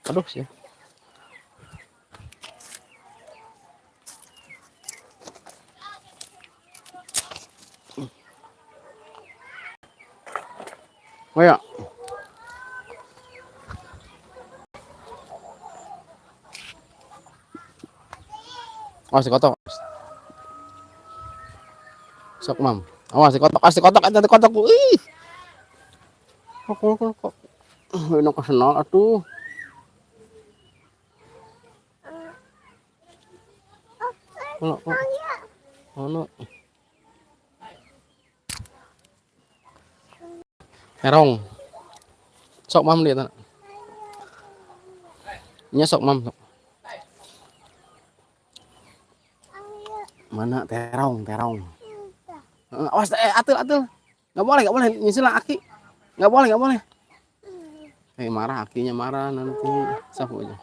Aduh sih. Oh ya. Oh si kotok. Sok mam. Awas si kotok, si kotok ada kotok. Ih. Kok. Enak kesenal atuh. Ono. Herong. Sok mam dia. Nya sok mam. Mana terong. Awas atul. Nggak boleh nyusul aki. Nggak boleh. Marah akinya marah nanti. Sapu aja.